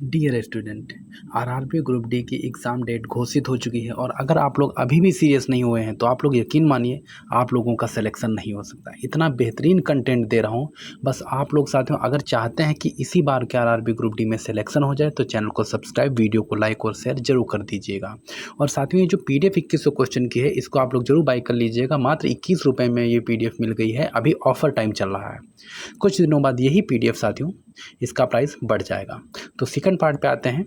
Dear student, RRB group D की exam date घोषित हो चुकी है और अगर आप लोग अभी भी सीरियस नहीं हुए हैं तो आप लोग यकीन मानिए आप लोगों का सिलेक्शन नहीं हो सकता। इतना बेहतरीन कंटेंट दे रहा हूँ। बस आप लोग साथियों अगर चाहते हैं कि इसी बार के आरआरबी ग्रुप डी में सिलेक्शन हो जाए तो चैनल को सब्सक्राइब, वीडियो को लाइक और शेयर जरूर कर दीजिएगा। और साथियों ये जो PDF 2100 क्वेश्चन की है इसको आप लोग जरूर बाई कर लीजिएगा। मात्र 21 रुपये में ये PDF मिल गई है। अभी ऑफर टाइम चल रहा है। कुछ दिनों बाद यही PDF साथियों इसका प्राइस बढ़ जाएगा। तो सेकंड पार्ट पे आते हैं।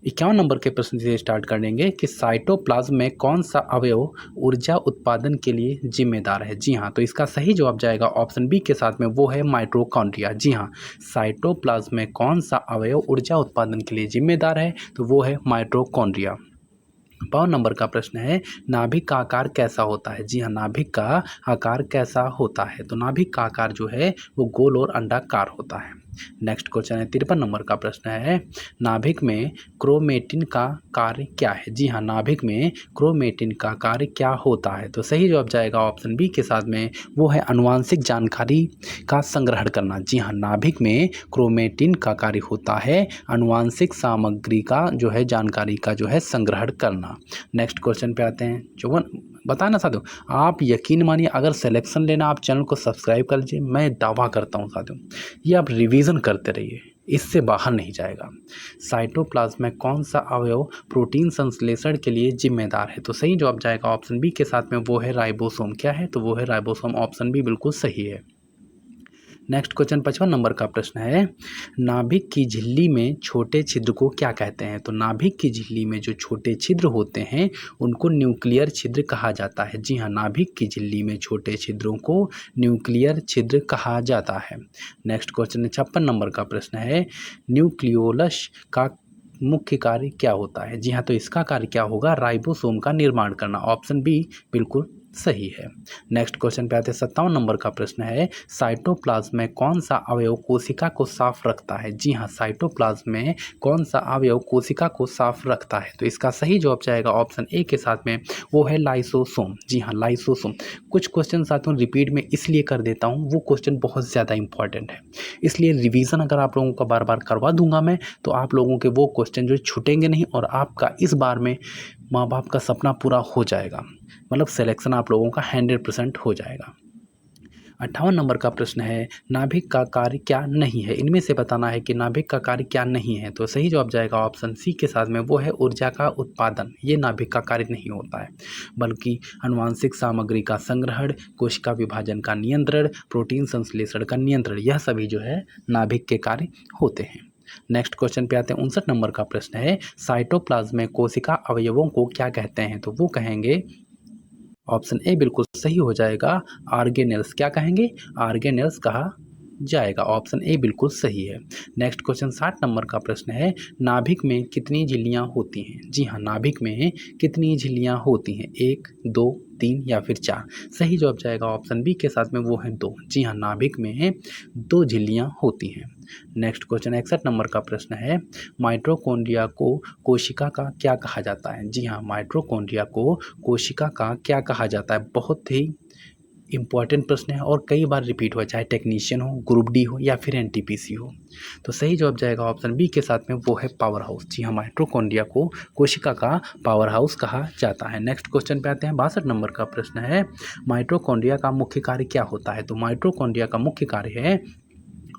51 नंबर के प्रश्न से स्टार्ट करेंगे कि साइटोप्लाज्म में कौन सा अवयव ऊर्जा उत्पादन के लिए जिम्मेदार है। जी हाँ, तो इसका सही जवाब जाएगा ऑप्शन बी के साथ में, वो है माइटोकॉन्ड्रिया। जी हाँ, साइटोप्लाज्म में कौन सा अवयव ऊर्जा उत्पादन के लिए जिम्मेदार है, तो वो है माइटोकॉन्ड्रिया। 52 नंबर का प्रश्न है नाभिक का आकार कैसा होता है। जी हाँ, नाभिक का आकार कैसा होता है, तो नाभिक का आकार जो है वो गोल और अंडाकार होता है। नेक्स्ट क्वेश्चन है 53 नंबर का प्रश्न है नाभिक में क्रोमेटिन का कार्य क्या है। जी हाँ, नाभिक में क्रोमेटिन का कार्य क्या होता है, तो सही जवाब जाएगा ऑप्शन बी के साथ में, वो है आनुवांशिक जानकारी का संग्रहण करना। जी हाँ, नाभिक में क्रोमेटिन का कार्य होता है आनुवांशिक सामग्री का जो है जानकारी का जो है संग्रहण करना। नेक्स्ट क्वेश्चन पे आते हैं। 54 बताना साथियों, आप यकीन मानिए अगर सिलेक्शन लेना आप चैनल को सब्सक्राइब कर लीजिए। मैं दावा करता हूँ साथियों ये आप रिवीजन करते रहिए, इससे बाहर नहीं जाएगा। साइटोप्लाज्म में कौन सा अवयव प्रोटीन संश्लेषण के लिए जिम्मेदार है, तो सही जवाब जाएगा ऑप्शन बी के साथ में, वो है राइबोसोम। क्या है, तो वो है राइबोसोम। ऑप्शन बी बिल्कुल सही है। नेक्स्ट क्वेश्चन 55 नंबर का प्रश्न है नाभिक की झिल्ली में छोटे छिद्र को क्या कहते हैं। तो नाभिक की झिल्ली में जो छोटे छिद्र होते हैं उनको न्यूक्लियर छिद्र कहा जाता है। जी हाँ, नाभिक की झिल्ली में छोटे छिद्रों को न्यूक्लियर छिद्र कहा जाता है। नेक्स्ट क्वेश्चन 56 नंबर का प्रश्न है न्यूक्लियोलस का मुख्य कार्य क्या होता है। जी हाँ, तो इसका कार्य क्या होगा, राइबोसोम का निर्माण करना। ऑप्शन बी बिल्कुल सही है। नेक्स्ट क्वेश्चन पे आते हैं 57 नंबर का प्रश्न है साइटोप्लाज्म में कौन सा अवयव कोशिका को साफ रखता है। जी हाँ, साइटोप्लाज्म में कौन सा अवयव कोशिका को साफ रखता है, तो इसका सही जवाब जाएगा ऑप्शन ए के साथ में, वो है लाइसोसोम। जी हाँ, लाइसोसोम। कुछ क्वेश्चन साथियों रिपीट में इसलिए कर देता हूँ, वो क्वेश्चन बहुत ज़्यादा इंपॉर्टेंट है, इसलिए रिवीजन अगर आप लोगों का बार बार करवा दूंगा मैं तो आप लोगों के वो क्वेश्चन जो छूटेंगे नहीं और आपका इस बार में माँ बाप का सपना पूरा हो जाएगा। मतलब सिलेक्शन आप लोगों का 100% हो जाएगा। 58 नंबर का प्रश्न है नाभिक का कार्य क्या नहीं है। इनमें से बताना है कि नाभिक का कार्य क्या नहीं है, तो सही जवाब जाएगा ऑप्शन सी के साथ में, वो है ऊर्जा का उत्पादन। ये नाभिक का कार्य नहीं होता है, बल्कि आनुवांशिक सामग्री का संग्रहण, कोशिका विभाजन का नियंत्रण, प्रोटीन संश्लेषण का नियंत्रण, यह सभी जो है नाभिक के कार्य होते हैं। नेक्स्ट क्वेश्चन पे आते हैं। 59 नंबर का प्रश्न है साइटोप्लाज्म में कोशिका अवयवों को क्या कहते हैं, तो वो कहेंगे ऑप्शन ए बिल्कुल सही हो जाएगा, ऑर्गेनेल्स। क्या कहेंगे, ऑर्गेनेल्स कहा जाएगा। ऑप्शन ए बिल्कुल सही है। नेक्स्ट क्वेश्चन 60 नंबर का प्रश्न है नाभिक में कितनी झिल्लियां होती हैं। जी हाँ, नाभिक में कितनी झिल्लियां होती हैं, 1, 2, 3 या फिर 4। सही जवाब जाएगा ऑप्शन बी के साथ में, वो है 2। जी हाँ, नाभिक में 2 झिल्लियां होती हैं। नेक्स्ट क्वेश्चन 61 नंबर का प्रश्न है माइटोकॉन्ड्रिया को कोशिका का क्या कहा जाता है। जी हाँ, माइटोकॉन्ड्रिया को कोशिका का क्या कहा जाता है। बहुत ही इंपॉर्टेंट प्रश्न है और कई बार रिपीट हुआ, चाहे टेक्नीशियन हो, ग्रुप डी हो या फिर NTPC हो। तो सही जवाब जाएगा ऑप्शन बी के साथ में, वो है पावर हाउस। जी हाँ, माइटोकॉन्ड्रिया को कोशिका का पावर हाउस कहा जाता है। नेक्स्ट क्वेश्चन पे आते हैं। 62 नंबर का प्रश्न है माइटोकॉन्ड्रिया का मुख्य कार्य क्या होता है। तो माइटोकॉन्ड्रिया का मुख्य कार्य है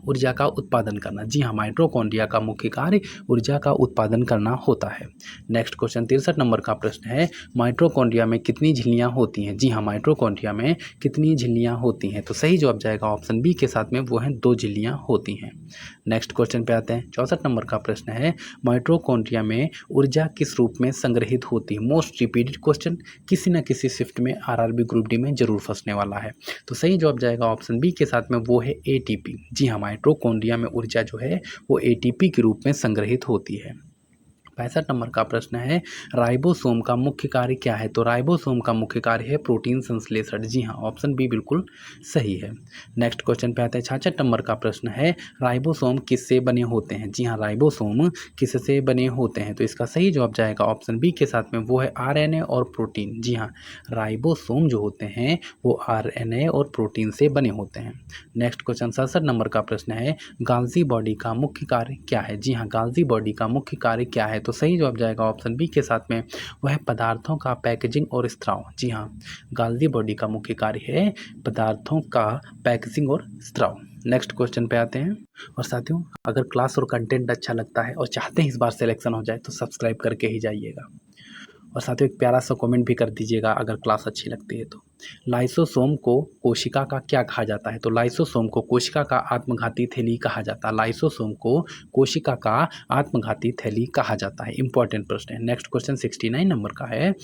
ऊर्जा का उत्पादन करना। जी हाँ, माइटोकॉन्ड्रिया का मुख्य कार्य ऊर्जा का उत्पादन करना होता है। नेक्स्ट क्वेश्चन 63 नंबर का प्रश्न है माइटोकॉन्ड्रिया में कितनी झिल्लियां होती हैं। जी हाँ, माइटोकॉन्ड्रिया में कितनी झिल्लियां होती हैं, तो सही जवाब जाएगा ऑप्शन बी के साथ में, वो हैं 2 झिल्लियां होती हैं। नेक्स्ट क्वेश्चन पे आते हैं। 64 नंबर का प्रश्न है माइटोकॉन्ड्रिया में ऊर्जा किस रूप में संग्रहित होती है। मोस्ट रिपीटेड क्वेश्चन, किसी न किसी शिफ्ट में आरआरबी ग्रुप डी में जरूर फंसने वाला है, तो सही जवाब जाएगा ऑप्शन बी के साथ में, वो है ATP। जी हाँ, माइटोकॉन्ड्रिया में ऊर्जा जो है वो ATP के रूप में संग्रहित होती है। 65 नंबर का प्रश्न है, राइबोसोम का मुख्य कार्य क्या है? तो राइबोसोम का मुख्य कार्य है प्रोटीन संश्लेषण। जी हाँ, ऑप्शन बी बिल्कुल सही है। नेक्स्ट क्वेश्चन पे आते हैं। 66 नंबर का प्रश्न है, राइबोसोम किससे बने होते हैं? जी हाँ, राइबोसोम किससे बने होते हैं? तो इसका सही जवाब जाएगा ऑप्शन बी के साथ में, वो है आरएनए और प्रोटीन। जी हाँ, राइबोसोम जो होते हैं वो आरएनए और प्रोटीन से बने होते हैं। नेक्स्ट क्वेश्चन 67 नंबर का प्रश्न है, गाल्जी बॉडी का मुख्य कार्य क्या है? जी हाँ, गाल्जी बॉडी का मुख्य कार्य क्या है? तो सही जवाब जाएगा ऑप्शन बी के साथ में, वह पदार्थों का पैकेजिंग और स्त्राव। जी हाँ, गाल्जी बॉडी का मुख्य कार्य है पदार्थों का पैकेजिंग और स्त्राव। नेक्स्ट क्वेश्चन पे आते हैं। और साथियों, अगर क्लास और कंटेंट अच्छा लगता है और चाहते हैं इस बार सिलेक्शन हो जाए तो सब्सक्राइब करके ही जाइएगा। और साथियों, एक प्यारा सा कमेंट भी कर दीजिएगा अगर क्लास अच्छी लगती है तो। लाइसोसोम को कोशिका का क्या कहा जाता है? तो लाइसोसोम को कोशिका का आत्मघाती थैली कहा जाता है। लाइसोसोम को कोशिका का आत्मघाती थैली कहा जाता है। इंपॉर्टेंट प्रश्न है। नेक्स्ट क्वेश्चन 69 नंबर का है,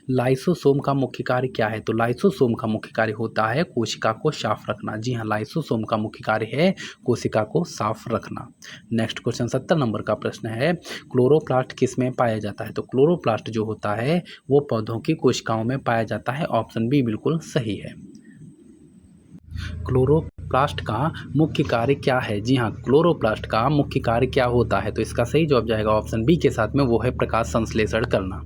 लाइसोसोम का मुख्य कार्य क्या है? तो लाइसोसोम का मुख्य कार्य होता है कोशिका को साफ रखना। जी हाँ, लाइसोसोम का मुख्य कार्य है कोशिका को साफ रखना। नेक्स्ट क्वेश्चन 70 नंबर का प्रश्न है, क्लोरोप्लास्ट किस में पाया जाता है? तो क्लोरोप्लास्ट जो होता है वो पौधों की कोशिकाओं में पाया जाता है। ऑप्शन बी बिल्कुल सही है। क्लोरोप्लास्ट का मुख्य कार्य क्या है? जी हाँ, क्लोरोप्लास्ट का मुख्य कार्य क्या होता है? तो इसका सही जवाब जाएगा ऑप्शन बी के साथ में, वो है प्रकाश संश्लेषण करना।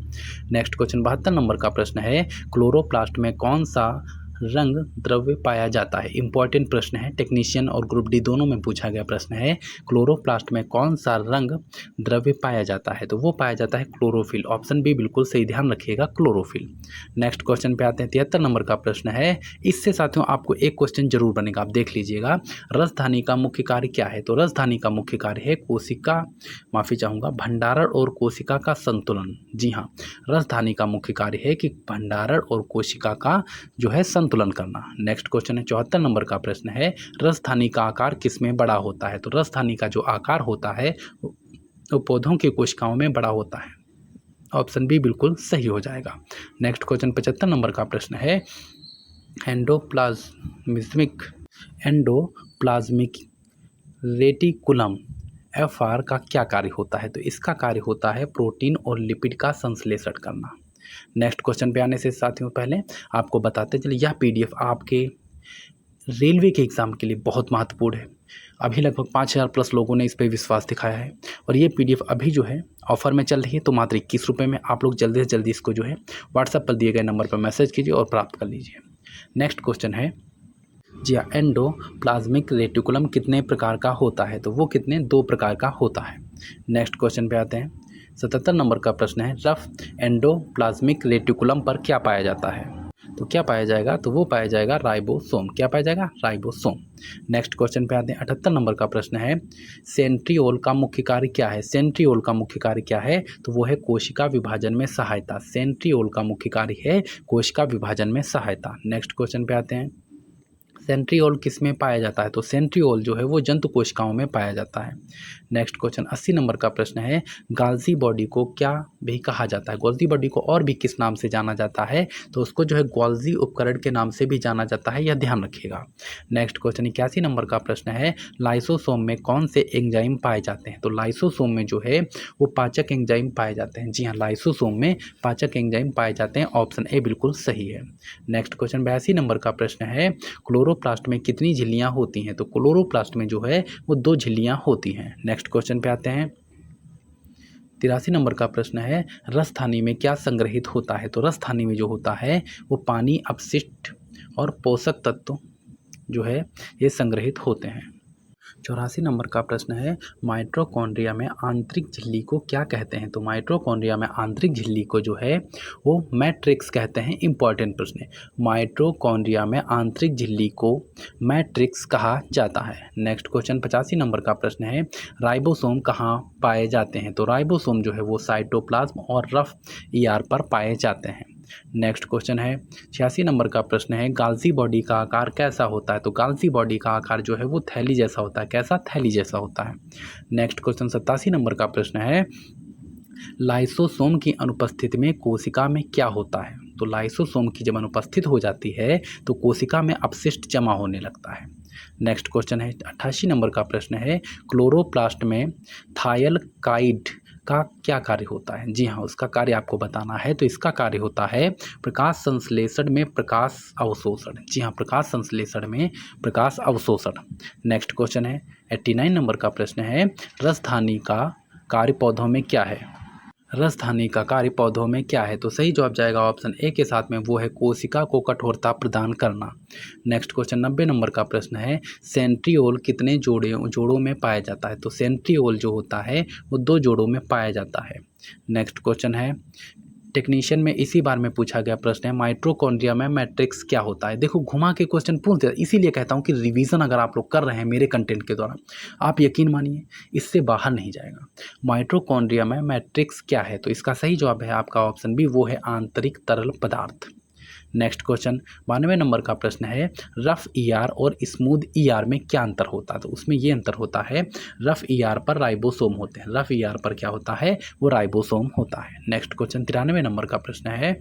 नेक्स्ट क्वेश्चन 72 नंबर का प्रश्न है, क्लोरोप्लास्ट में कौन सा रंग द्रव्य पाया जाता है? इंपॉर्टेंट प्रश्न है, टेक्नीशियन और ग्रुप डी दोनों में पूछा गया प्रश्न है। क्लोरोप्लास्ट में कौन सा रंग द्रव्य पाया जाता है? तो वो पाया जाता है क्लोरोफिल। ऑप्शन बी बिल्कुल सही, ध्यान रखिएगा, क्लोरोफिल। नेक्स्ट क्वेश्चन पे आते हैं। 73 नंबर का प्रश्न है, इससे साथियों आपको एक क्वेश्चन जरूर बनेगा, आप देख लीजिएगा। रसधानी का मुख्य कार्य क्या है? तो रसधानी का मुख्य कार्य है कोशिका, माफी चाहूंगा, भंडारण और कोशिका का संतुलन। जी हाँ, रसधानी का मुख्य कार्य है कि भंडारण और कोशिका का जो है संतुलन करना। नेक्स्ट क्वेश्चन है 74 नंबर का प्रश्न है, रसधानी का आकार किसमें बड़ा होता है? तो रसधानी का जो आकार होता है वो पौधों की कोशिकाओं में बड़ा होता है। ऑप्शन बी बिल्कुल सही हो जाएगा। नेक्स्ट क्वेश्चन 75 नंबर का प्रश्न है, एंडोप्लाज्मिक रेटिकुलम एफआर का क्या कार्य होता है? तो इसका कार्य होता है प्रोटीन और लिपिड का संश्लेषण करना। नेक्स्ट क्वेश्चन पे आने से साथियों पहले आपको बताते चलिए, यह पीडीएफ आपके रेलवे के एग्ज़ाम के लिए बहुत महत्वपूर्ण है। अभी लगभग 5000 प्लस लोगों ने इस पर विश्वास दिखाया है और ये पीडीएफ अभी जो है ऑफर में चल रही है, तो मात्र 21 रुपये में आप लोग जल्दी से जल्दी इसको जो है व्हाट्सएप पर दिए गए नंबर पर मैसेज कीजिए और प्राप्त कर लीजिए। नेक्स्ट क्वेश्चन है, जी हाँ, एंडोप्लाज्मिक रेटिकुलम कितने प्रकार का होता है? तो वो कितने, 2 प्रकार का होता है। नेक्स्ट क्वेश्चन पे आते हैं। 77 नंबर का प्रश्न है, रफ एंडोप्लाज्मिक रेटिकुलम पर क्या पाया जाता है? तो क्या पाया जाएगा? तो वो पाया जाएगा राइबोसोम। क्या पाया जाएगा? राइबोसोम। नेक्स्ट क्वेश्चन पे आते हैं। 78 नंबर का प्रश्न है, सेंट्रियोल का मुख्य कार्य क्या है? सेंट्रियोल का मुख्य कार्य क्या है? तो वो है कोशिका विभाजन में सहायता। सेंट्रियोल का मुख्य कार्य है कोशिका विभाजन में सहायता। नेक्स्ट क्वेश्चन पे आते हैं, सेंट्रियोल किस में पाया जाता है? तो सेंट्रियोल जो है वो जंतु कोशिकाओं में पाया जाता है। नेक्स्ट क्वेश्चन 80 नंबर का प्रश्न है, गाल्जी बॉडी को क्या भी कहा जाता है? गाल्जी बॉडी को और भी किस नाम से जाना जाता है? तो उसको जो है गाल्जी उपकरण के नाम से भी जाना जाता है, यह ध्यान रखिएगा। नेक्स्ट क्वेश्चन 81 नंबर का प्रश्न है, लाइसोसोम में कौन से एंजाइम पाए जाते हैं? तो लाइसोसोम में जो है वो पाचक एंजाइम पाए जाते हैं। जी हाँ, लाइसोसोम में पाचक एंजाइम पाए जाते हैं। ऑप्शन ए बिल्कुल सही है। नेक्स्ट क्वेश्चन 82 नंबर का प्रश्न है, क्लोरोप्लास्ट में कितनी झिल्लियां होती हैं? तो क्लोरोप्लास्ट में जो है वो 2 झिल्लियां होती हैं। नेक्स्ट क्वेश्चन पे आते हैं। 83 नंबर का प्रश्न है, रसधानी में क्या संग्रहित होता है? तो रसधानी में जो होता है वो पानी, अपशिष्ट और पोषक तत्व जो है ये संग्रहित होते हैं। 84 नंबर का प्रश्न है, माइटोकॉन्ड्रिया में आंतरिक झिल्ली को क्या कहते हैं? तो माइटोकॉन्ड्रिया में आंतरिक झिल्ली को जो है वो मैट्रिक्स कहते हैं। इंपॉर्टेंट प्रश्न है, माइटोकॉन्ड्रिया में आंतरिक झिल्ली को मैट्रिक्स कहा जाता है। नेक्स्ट क्वेश्चन 85 नंबर का प्रश्न है, राइबोसोम कहाँ पाए जाते हैं? तो राइबोसोम जो है वो साइटोप्लाज्म और रफ ईआर पर पाए जाते हैं। नेक्स्ट क्वेश्चन है 86 नंबर का प्रश्न है, गाल्जी बॉडी का आकार कैसा होता है? तो गाल्जी बॉडी का आकार जो है वो थैली जैसा होता है। कैसा? थैली जैसा होता है। नेक्स्ट क्वेश्चन 87 नंबर का प्रश्न है, लाइसोसोम की अनुपस्थिति में कोशिका में क्या होता है? तो लाइसोसोम की जब अनुपस्थित हो जाती है तो कोशिका में अपशिष्ट जमा होने लगता है। नेक्स्ट क्वेश्चन है 88 नंबर का प्रश्न है, क्लोरोप्लास्ट में थायलकाइड का क्या कार्य होता है? जी हाँ, उसका कार्य आपको बताना है। तो इसका कार्य होता है प्रकाश संश्लेषण में प्रकाश अवशोषण। जी हाँ, प्रकाश संश्लेषण में प्रकाश अवशोषण। नेक्स्ट क्वेश्चन है 89 नंबर का प्रश्न है, रसधानी का कार्य पौधों में क्या है? रसधानी का कार्य पौधों में क्या है? तो सही जवाब जाएगा ऑप्शन ए के साथ में, वो है कोशिका को कठोरता प्रदान करना। नेक्स्ट क्वेश्चन 90 नंबर का प्रश्न है, सेंट्रियोल कितने जोड़ों में पाया जाता है? तो सेंट्रियोल जो होता है वो 2 जोड़ों में पाया जाता है। नेक्स्ट क्वेश्चन है टेक्नीशियन में इसी बार में पूछा गया प्रश्न है, माइटोकॉन्ड्रिया में मैट्रिक्स क्या होता है? देखो घुमा के क्वेश्चन पूछ दिया, इसीलिए कहता हूँ कि रिवीजन अगर आप लोग कर रहे हैं मेरे कंटेंट के द्वारा, आप यकीन मानिए इससे बाहर नहीं जाएगा। माइटोकॉन्ड्रिया में मैट्रिक्स क्या है? तो इसका सही जवाब है आपका ऑप्शन बी, वो है आंतरिक तरल पदार्थ। नेक्स्ट क्वेश्चन 92 नंबर का प्रश्न है, रफ ईआर और स्मूथ ईआर में क्या अंतर होता है? तो उसमें ये अंतर होता है, रफ ईआर पर राइबोसोम होते हैं, रफ ईआर पर क्या होता है? वो राइबोसोम होता है। नेक्स्ट क्वेश्चन 93 नंबर का प्रश्न है,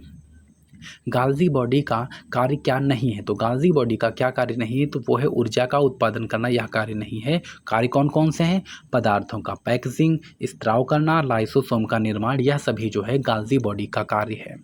गाल्जी बॉडी का कार्य क्या नहीं है? तो गाल्जी बॉडी का क्या कार्य नहीं है? तो वो है ऊर्जा का उत्पादन करना, यह कार्य नहीं है। कार्य कौन कौन से हैं? पदार्थों का पैकेजिंग, स्त्राव करना, लाइसोसोम का निर्माण, यह सभी जो है गाल्जी बॉडी का कार्य है।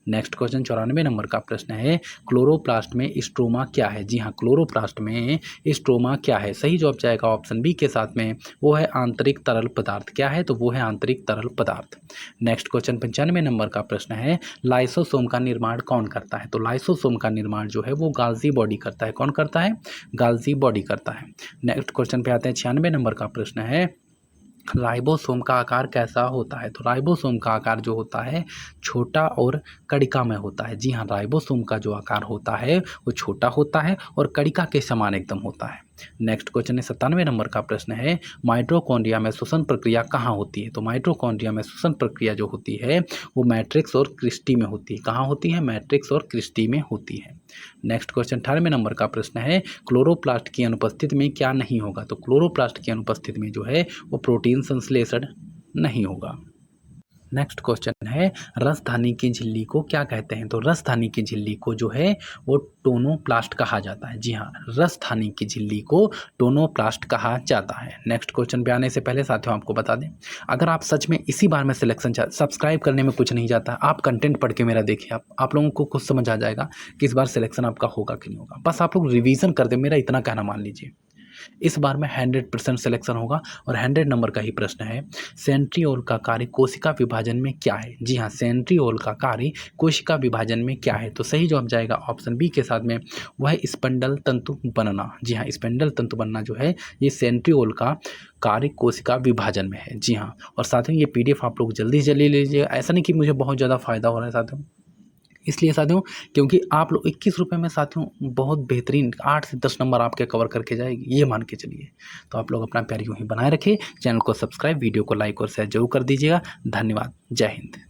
नेक्स्ट क्वेश्चन 94 नंबर का प्रश्न है, क्लोरोप्लास्ट में स्ट्रोमा क्या है? जी हाँ, क्लोरोप्लास्ट में स्ट्रोमा क्या है? सही जवाब जाएगा ऑप्शन बी के साथ में, वो है आंतरिक तरल पदार्थ। क्या है? तो वो है आंतरिक तरल पदार्थ। नेक्स्ट क्वेश्चन 95 नंबर का प्रश्न है, लाइसोसोम का निर्माण कौन करता है? तो लाइसोसोम का निर्माण जो है वो गाल्जी बॉडी करता है। कौन करता है? गाल्जी बॉडी करता है। नेक्स्ट क्वेश्चन पे आते हैं 96 नंबर का प्रश्न है, राइबोसोम का आकार कैसा होता है? तो राइबोसोम का आकार जो होता है छोटा और कणिका में होता है। जी हाँ, राइबोसोम का जो आकार होता है वो छोटा होता है और कणिका के समान एकदम होता है। नेक्स्ट क्वेश्चन है 97 नंबर का प्रश्न है, माइटोकॉन्ड्रिया में श्वसन प्रक्रिया कहाँ होती है? तो माइटोकॉन्ड्रिया में श्वसन प्रक्रिया जो होती है वो मैट्रिक्स और क्रिस्टी में होती है। कहाँ होती है? मैट्रिक्स और क्रिस्टी में होती है। नेक्स्ट क्वेश्चन 98 नंबर का प्रश्न है, क्लोरोप्लास्ट की अनुपस्थिति में क्या नहीं होगा? तो क्लोरोप्लास्ट की अनुपस्थिति में जो है वो प्रोटीन संश्लेषण नहीं होगा। नेक्स्ट क्वेश्चन है, रसधानी की झिल्ली को क्या कहते हैं? तो रसधानी की झिल्ली को जो है वो टोनोप्लास्ट कहा जाता है। जी हाँ, रसधानी की झिल्ली को टोनोप्लास्ट कहा जाता है। नेक्स्ट क्वेश्चन पे आने से पहले साथियों आपको बता दें, अगर आप सच में इसी बार में सिलेक्शन सब्सक्राइब करने में कुछ नहीं जाता, आप कंटेंट पढ़ के मेरा देखिए, आप लोगों को कुछ समझ आ जाएगा कि इस बार सिलेक्शन आपका होगा कि नहीं होगा। बस आप लोग रिवीजन कर दें, मेरा इतना कहना मान लीजिए। इस बार में 100% सिलेक्शन होगा और 100 नंबर का ही प्रश्न है, सेंट्रियोल का कार्य कोशिका विभाजन में क्या है? जी हाँ, सेंट्रियोल का कार्य कोशिका विभाजन में क्या है? तो सही जवाब जाएगा ऑप्शन बी के साथ में, वह स्पिंडल तंतु बनना। जी हाँ, स्पिंडल तंतु बनना जो है ये सेंट्रियोल का कार्य कोशिका विभाजन में है। जी हाँ, और साथियों ये PDF आप लोग जल्दी से ले लीजिए। ऐसा नहीं कि मुझे बहुत ज़्यादा फायदा हो रहा है साथियों, इसलिए साथियों क्योंकि आप लोग 21 रुपये में साथियों बहुत बेहतरीन 8 से 10 नंबर आपके कवर करके जाएगी, ये मान के चलिए। तो आप लोग अपना प्यार यूँ ही बनाए रखिए, चैनल को सब्सक्राइब, वीडियो को लाइक और शेयर जरूर कर दीजिएगा। धन्यवाद, जय हिंद।